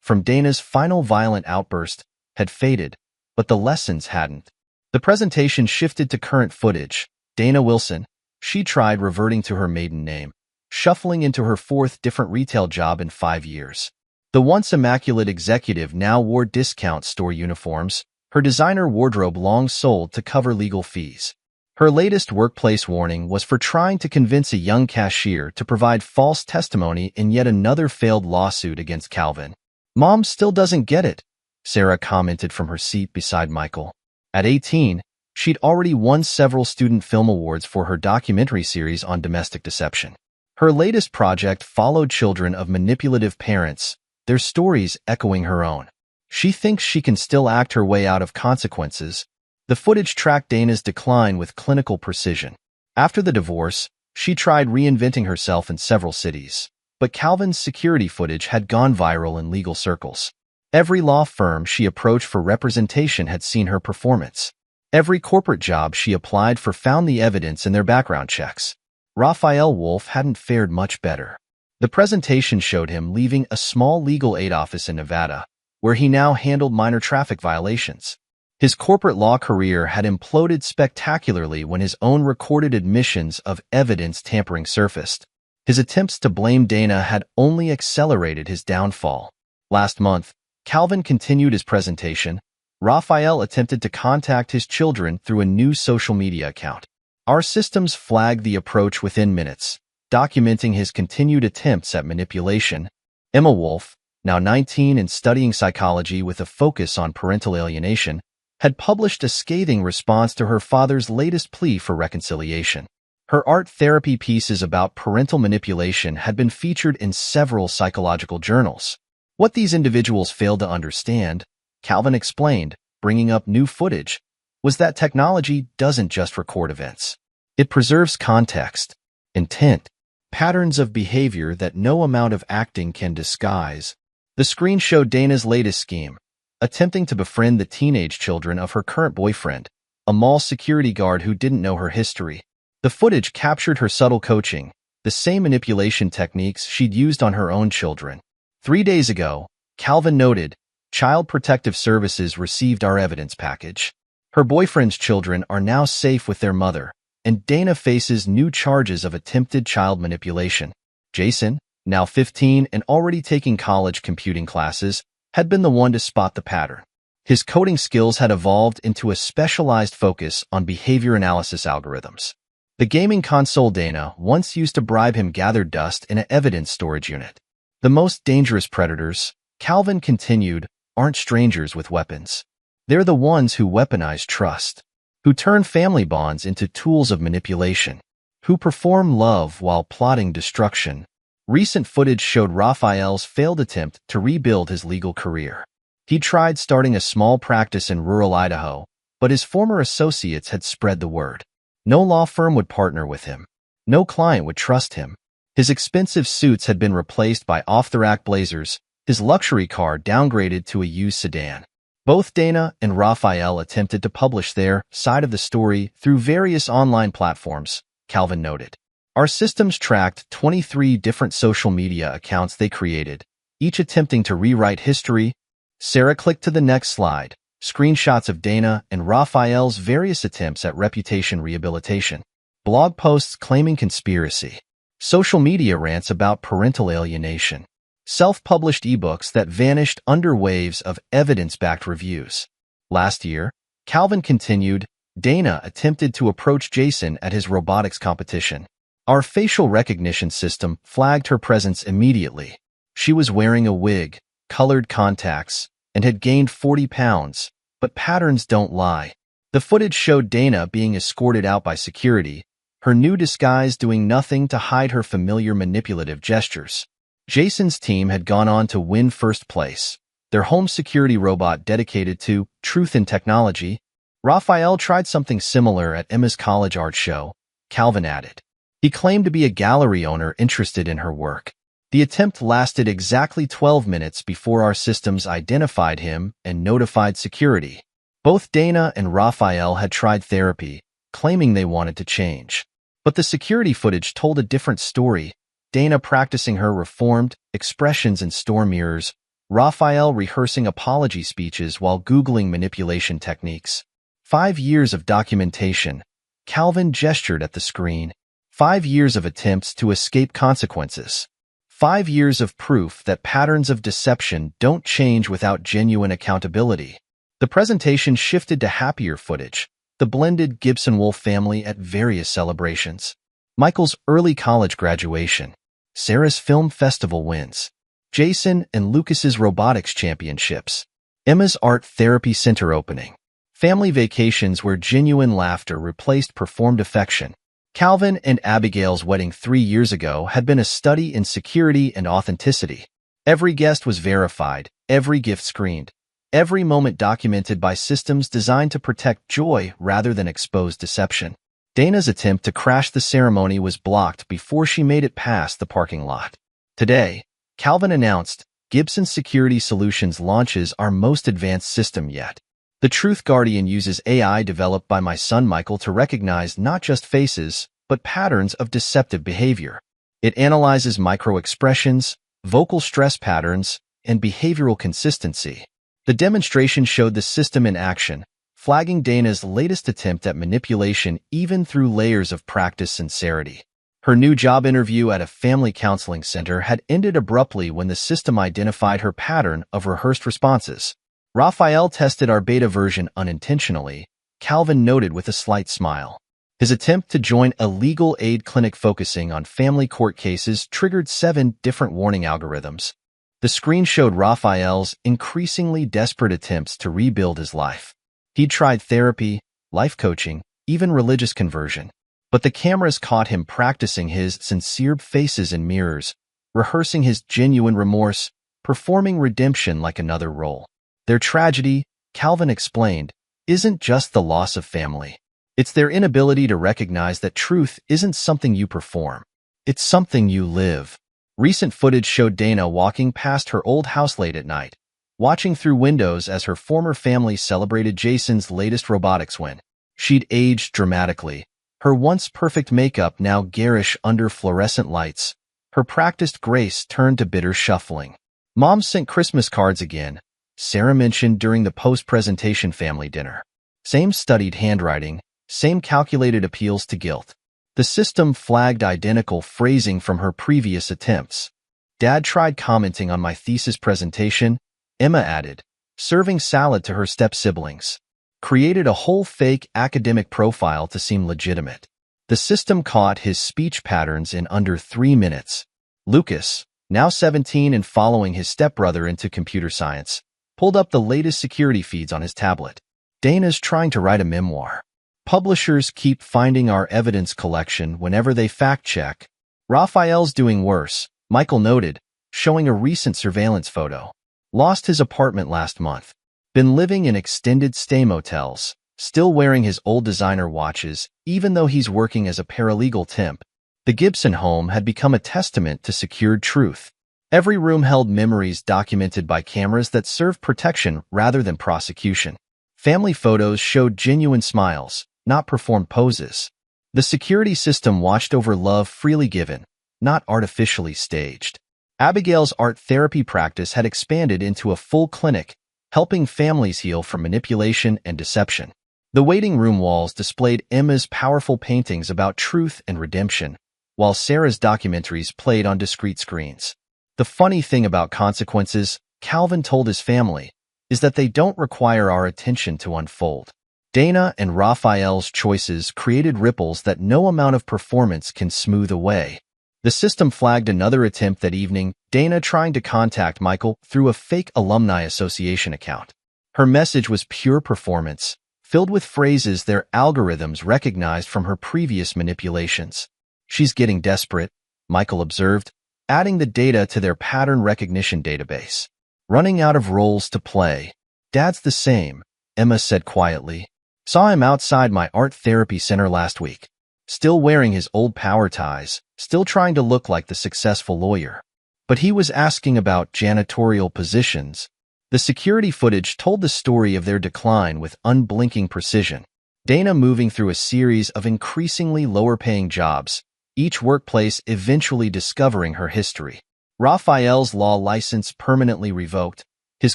from Dana's final violent outburst, had faded, but the lessons hadn't. The presentation shifted to current footage. Dana Wilson, she tried reverting to her maiden name, shuffling into her 4th different retail job in 5 years. The once immaculate executive now wore discount store uniforms, her designer wardrobe long sold to cover legal fees. Her latest workplace warning was for trying to convince a young cashier to provide false testimony in yet another failed lawsuit against Calvin. "Mom still doesn't get it," Sarah commented from her seat beside Michael. At 18, she'd already won several student film awards for her documentary series on domestic deception. Her latest project followed children of manipulative parents, their stories echoing her own. She thinks she can still act her way out of consequences. The footage tracked Dana's decline with clinical precision. After the divorce, she tried reinventing herself in several cities, but Calvin's security footage had gone viral in legal circles. Every law firm she approached for representation had seen her performance. Every corporate job she applied for found the evidence in their background checks. Raphael Wolf hadn't fared much better. The presentation showed him leaving a small legal aid office in Nevada, where he now handled minor traffic violations. His corporate law career had imploded spectacularly when his own recorded admissions of evidence tampering surfaced. His attempts to blame Dana had only accelerated his downfall. Last month, Calvin continued his presentation. Raphael attempted to contact his children through a new social media account. Our systems flagged the approach within minutes, documenting his continued attempts at manipulation. Emma Wolf, now 19 and studying psychology with a focus on parental alienation, had published a scathing response to her father's latest plea for reconciliation. Her art therapy pieces about parental manipulation had been featured in several psychological journals. What these individuals failed to understand, Calvin explained, bringing up new footage, was that technology doesn't just record events. It preserves context, intent, patterns of behavior that no amount of acting can disguise. The screen showed Dana's latest scheme, attempting to befriend the teenage children of her current boyfriend, a mall security guard who didn't know her history. The footage captured her subtle coaching, the same manipulation techniques she'd used on her own children. 3 days ago, Calvin noted, Child Protective Services received our evidence package. Her boyfriend's children are now safe with their mother, and Dana faces new charges of attempted child manipulation. Jason, now 15 and already taking college computing classes, had been the one to spot the pattern. His coding skills had evolved into a specialized focus on behavior analysis algorithms. The gaming console Dana once used to bribe him gathered dust in an evidence storage unit. The most dangerous predators, Calvin continued, aren't strangers with weapons. They're the ones who weaponize trust, who turn family bonds into tools of manipulation, who perform love while plotting destruction. Recent footage showed Raphael's failed attempt to rebuild his legal career. He tried starting a small practice in rural Idaho, but his former associates had spread the word. No law firm would partner with him. No client would trust him. His expensive suits had been replaced by off-the-rack blazers, his luxury car downgraded to a used sedan. Both Dana and Raphael attempted to publish their side of the story through various online platforms, Calvin noted. Our systems tracked 23 different social media accounts they created, each attempting to rewrite history. Sarah clicked to the next slide, screenshots of Dana and Raphael's various attempts at reputation rehabilitation, blog posts claiming conspiracy, social media rants about parental alienation, self-published ebooks that vanished under waves of evidence-backed reviews. Last year, Calvin continued, Dana attempted to approach Jason at his robotics competition. Our facial recognition system flagged her presence immediately. She was wearing a wig, colored contacts, and had gained 40 pounds, but patterns don't lie. The footage showed Dana being escorted out by security, her new disguise doing nothing to hide her familiar manipulative gestures. Jason's team had gone on to win first place, their home security robot dedicated to truth in technology. Raphael tried something similar at Emma's college art show, Calvin added. He claimed to be a gallery owner interested in her work. The attempt lasted exactly 12 minutes before our systems identified him and notified security. Both Dana and Raphael had tried therapy, claiming they wanted to change. But the security footage told a different story. Dana practicing her reformed expressions in store mirrors, Raphael rehearsing apology speeches while Googling manipulation techniques. 5 years of documentation. Calvin gestured at the screen. 5 years of attempts to escape consequences. 5 years of proof that patterns of deception don't change without genuine accountability. The presentation shifted to happier footage, the blended Gibson-Wolfe family at various celebrations, Michael's early college graduation, Sarah's film festival wins, Jason and Lucas's robotics championships, Emma's art therapy center opening, family vacations where genuine laughter replaced performed affection. Calvin and Abigail's wedding 3 years ago had been a study in security and authenticity. Every guest was verified, every gift screened, every moment documented by systems designed to protect joy rather than expose deception. Dana's attempt to crash the ceremony was blocked before she made it past the parking lot. Today, Calvin announced, Gibson Security Solutions launches our most advanced system yet. The Truth Guardian uses AI developed by my son Michael to recognize not just faces, but patterns of deceptive behavior. It analyzes micro-expressions, vocal stress patterns, and behavioral consistency. The demonstration showed the system in action, flagging Dana's latest attempt at manipulation even through layers of practice sincerity. Her new job interview at a family counseling center had ended abruptly when the system identified her pattern of rehearsed responses. Raphael tested our beta version unintentionally, Calvin noted with a slight smile. His attempt to join a legal aid clinic focusing on family court cases triggered 7 different warning algorithms. The screen showed Raphael's increasingly desperate attempts to rebuild his life. He'd tried therapy, life coaching, even religious conversion. But the cameras caught him practicing his sincere faces in mirrors, rehearsing his genuine remorse, performing redemption like another role. Their tragedy, Calvin explained, isn't just the loss of family. It's their inability to recognize that truth isn't something you perform. It's something you live. Recent footage showed Dana walking past her old house late at night, watching through windows as her former family celebrated Jason's latest robotics win. She'd aged dramatically, her once perfect makeup now garish under fluorescent lights, her practiced grace turned to bitter shuffling. Mom sent Christmas cards again, Sarah mentioned during the post-presentation family dinner. Same studied handwriting, same calculated appeals to guilt. The system flagged identical phrasing from her previous attempts. Dad tried commenting on my thesis presentation, Emma added, serving salad to her step-siblings. Created a whole fake academic profile to seem legitimate. The system caught his speech patterns in under 3 minutes. Lucas, now 17 and following his stepbrother into computer science, pulled up the latest security feeds on his tablet. Dana's trying to write a memoir. Publishers keep finding our evidence collection whenever they fact-check. Raphael's doing worse, Michael noted, showing a recent surveillance photo. Lost his apartment last month. Been living in extended stay motels, still wearing his old designer watches, even though he's working as a paralegal temp. The Gibson home had become a testament to secured truth. Every room held memories documented by cameras that served protection rather than prosecution. Family photos showed genuine smiles, not performed poses. The security system watched over love freely given, not artificially staged. Abigail's art therapy practice had expanded into a full clinic, helping families heal from manipulation and deception. The waiting room walls displayed Emma's powerful paintings about truth and redemption, while Sarah's documentaries played on discrete screens. The funny thing about consequences, Calvin told his family, is that they don't require our attention to unfold. Dana and Raphael's choices created ripples that no amount of performance can smooth away. The system flagged another attempt that evening, Dana trying to contact Michael through a fake alumni association account. Her message was pure performance, filled with phrases their algorithms recognized from her previous manipulations. She's getting desperate, Michael observed, adding the data to their pattern recognition database. Running out of roles to play. Dad's the same, Emma said quietly. Saw him outside my art therapy center last week. Still wearing his old power ties, still trying to look like the successful lawyer. But he was asking about janitorial positions. The security footage told the story of their decline with unblinking precision. Dana moving through a series of increasingly lower-paying jobs, each workplace eventually discovering her history. Raphael's law license permanently revoked, his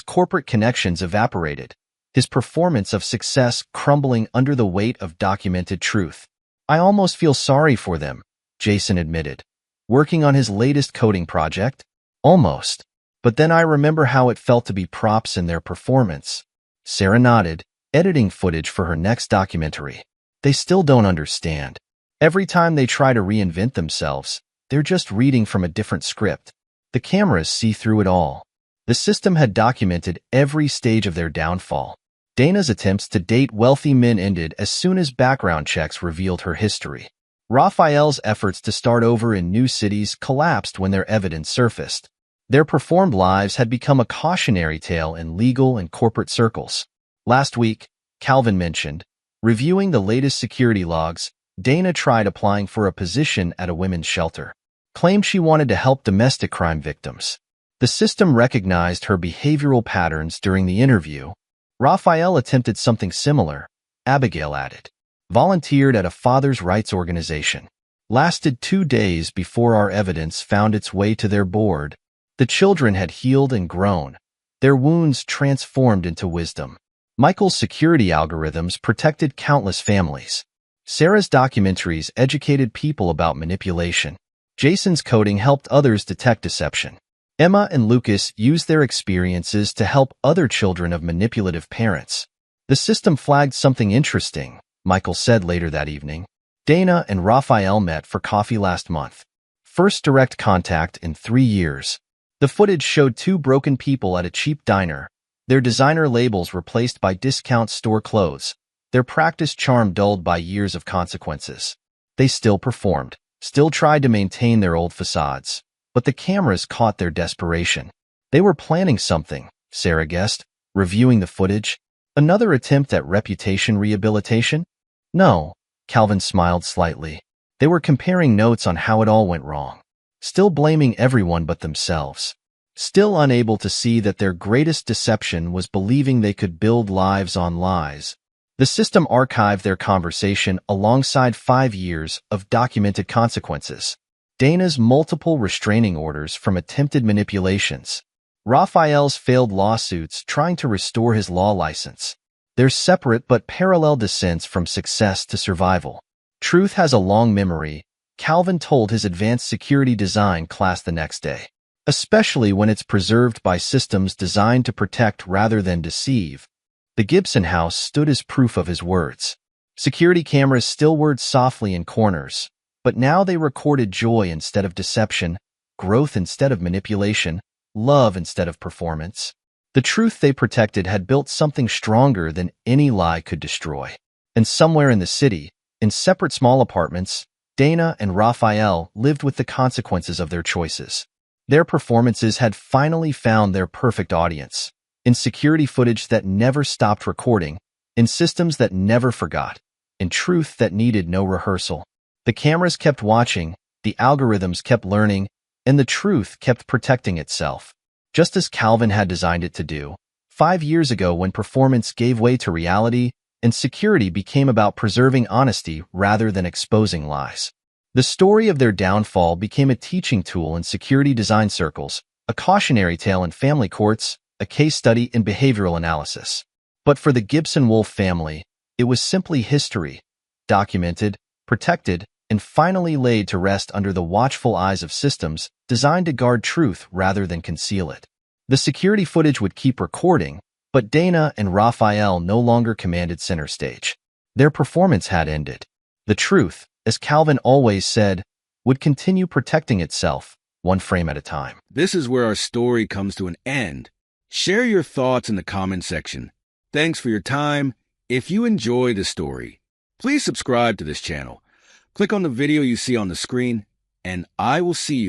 corporate connections evaporated, his performance of success crumbling under the weight of documented truth. I almost feel sorry for them, Jason admitted. Working on his latest coding project? Almost. But then I remember how it felt to be props in their performance. Sarah nodded, editing footage for her next documentary. They still don't understand. Every time they try to reinvent themselves, they're just reading from a different script. The cameras see through it all. The system had documented every stage of their downfall. Dana's attempts to date wealthy men ended as soon as background checks revealed her history. Raphael's efforts to start over in new cities collapsed when their evidence surfaced. Their performed lives had become a cautionary tale in legal and corporate circles. Last week, Calvin mentioned, reviewing the latest security logs, Dana tried applying for a position at a women's shelter. Claimed she wanted to help domestic crime victims. The system recognized her behavioral patterns during the interview. Raphael attempted something similar, Abigail added. Volunteered at a father's rights organization. Lasted 2 days before our evidence found its way to their board. The children had healed and grown. Their wounds transformed into wisdom. Michael's security algorithms protected countless families. Sarah's documentaries educated people about manipulation. Jason's coding helped others detect deception. Emma and Lucas used their experiences to help other children of manipulative parents. The system flagged something interesting, Michael said later that evening. Dana and Raphael met for coffee last month. First direct contact in 3 years. The footage showed 2 broken people at a cheap diner, their designer labels replaced by discount store clothes, their practiced charm dulled by years of consequences. They still performed, still tried to maintain their old facades, but the cameras caught their desperation. They were planning something, Sarah guessed, reviewing the footage. Another attempt at reputation rehabilitation? No, Calvin smiled slightly. They were comparing notes on how it all went wrong. Still blaming everyone but themselves. Still unable to see that their greatest deception was believing they could build lives on lies. The system archived their conversation alongside 5 years of documented consequences. Dana's multiple restraining orders from attempted manipulations. Raphael's failed lawsuits trying to restore his law license. Their separate but parallel descents from success to survival. Truth has a long memory, Calvin told his advanced security design class the next day. Especially when it's preserved by systems designed to protect rather than deceive. The Gibson house stood as proof of his words. Security cameras still whirred softly in corners, but now they recorded joy instead of deception, growth instead of manipulation, love instead of performance. The truth they protected had built something stronger than any lie could destroy. And somewhere in the city, in separate small apartments, Dana and Raphael lived with the consequences of their choices. Their performances had finally found their perfect audience. In security footage that never stopped recording, in systems that never forgot, in truth that needed no rehearsal. The cameras kept watching, the algorithms kept learning, and the truth kept protecting itself. Just as Calvin had designed it to do, 5 years ago when performance gave way to reality and security became about preserving honesty rather than exposing lies. The story of their downfall became a teaching tool in security design circles, a cautionary tale in family courts, a case study in behavioral analysis. But for the Gibson Wolf family, it was simply history, documented, protected, and finally laid to rest under the watchful eyes of systems designed to guard truth rather than conceal it. The security footage would keep recording, but Dana and Raphael no longer commanded center stage. Their performance had ended. The truth, as Calvin always said, would continue protecting itself, one frame at a time. This is where our story comes to an end. Share your thoughts in the comment section. Thanks for your time. If you enjoy the story, please subscribe to this channel. Click on the video you see on the screen, and I will see you there.